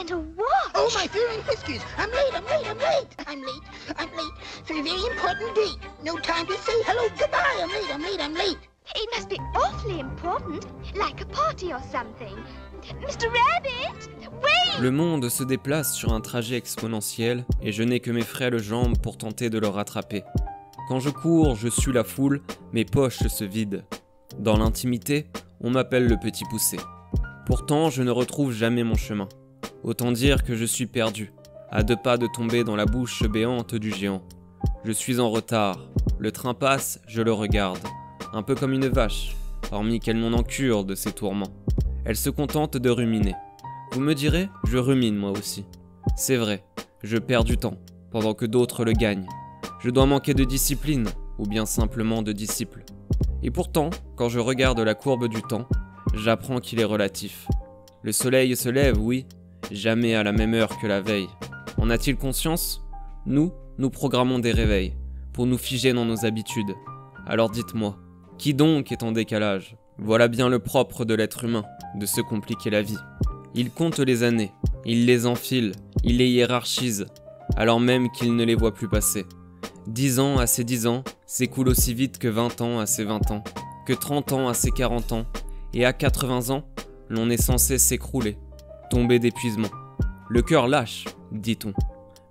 And a watch! Oh, my fur and whiskers! I'm late! I'm late for a very important date. No time to say hello, goodbye. I'm late. It must be awfully important, like a party or something. Mr. Rabbit, wait! Le monde se déplace sur un trajet exponentiel et je n'ai que mes frêles jambes pour tenter de le rattraper. Quand je cours, je suis la foule, mes poches se vident. Dans l'intimité, on m'appelle le petit poussé. Pourtant, je ne retrouve jamais mon chemin. Autant dire que je suis perdu, à 2 pas de tomber dans la bouche béante du géant. Je suis en retard. Le train passe, je le regarde. Un peu comme une vache, hormis qu'elle n'en encure de ses tourments. Elle se contente de ruminer. Vous me direz, je rumine moi aussi. C'est vrai, je perds du temps, pendant que d'autres le gagnent. Je dois manquer de discipline, ou bien simplement de disciples. Et pourtant, quand je regarde la courbe du temps, j'apprends qu'il est relatif. Le soleil se lève, oui, jamais à la même heure que la veille. En a-t-il conscience ? Nous programmons des réveils, pour nous figer dans nos habitudes. Alors dites-moi, qui donc est en décalage ? Voilà bien le propre de l'être humain, de se compliquer la vie. Il compte les années, il les enfile, il les hiérarchise, alors même qu'il ne les voit plus passer. 10 ans à ses 10 ans s'écoulent aussi vite que 20 ans à ses 20 ans, que 30 ans à ses 40 ans, et à 80 ans, l'on est censé s'écrouler, tomber d'épuisement. Le cœur lâche, dit-on.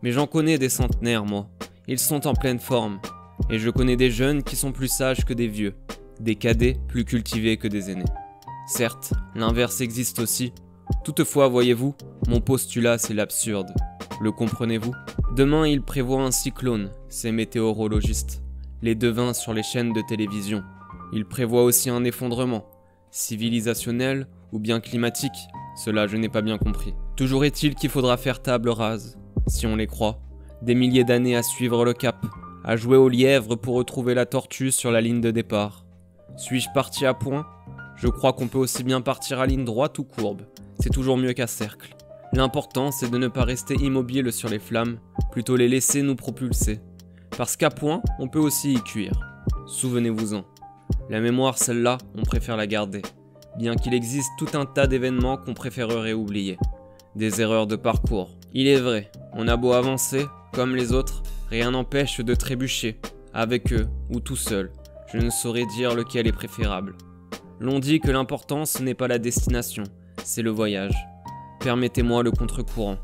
Mais j'en connais des centenaires, moi. Ils sont en pleine forme. Et je connais des jeunes qui sont plus sages que des vieux, des cadets plus cultivés que des aînés. Certes, l'inverse existe aussi. Toutefois, voyez-vous, mon postulat c'est l'absurde. Le comprenez-vous ? Demain, il prévoit un cyclone, ces météorologistes, les devins sur les chaînes de télévision. Il prévoit aussi un effondrement, civilisationnel ou bien climatique, cela je n'ai pas bien compris. Toujours est-il qu'il faudra faire table rase, si on les croit, des milliers d'années à suivre le cap, à jouer au lièvre pour retrouver la tortue sur la ligne de départ. Suis-je parti à point ? Je crois qu'on peut aussi bien partir à ligne droite ou courbe, c'est toujours mieux qu'à cercle. L'important c'est de ne pas rester immobile sur les flammes, plutôt les laisser nous propulser. Parce qu'à point, on peut aussi y cuire. Souvenez-vous-en. La mémoire, celle-là, on préfère la garder. Bien qu'il existe tout un tas d'événements qu'on préférerait oublier. Des erreurs de parcours. Il est vrai, on a beau avancer, comme les autres, rien n'empêche de trébucher, avec eux ou tout seul. Je ne saurais dire lequel est préférable. L'on dit que l'important ce n'est pas la destination, c'est le voyage. Permettez-moi le contre-courant.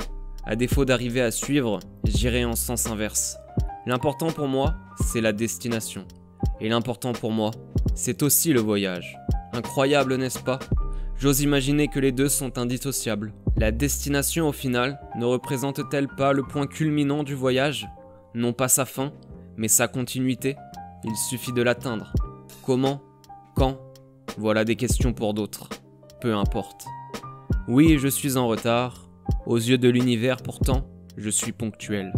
À défaut d'arriver à suivre, j'irai en sens inverse. L'important pour moi, c'est la destination. Et l'important pour moi, c'est aussi le voyage. Incroyable, n'est-ce pas ? J'ose imaginer que les deux sont indissociables. La destination, au final, ne représente-t-elle pas le point culminant du voyage ? Non pas sa fin, mais sa continuité. Il suffit de l'atteindre. Comment ? Quand ? Voilà des questions pour d'autres. Peu importe. Oui, je suis en retard. Aux yeux de l'univers, pourtant, je suis ponctuel.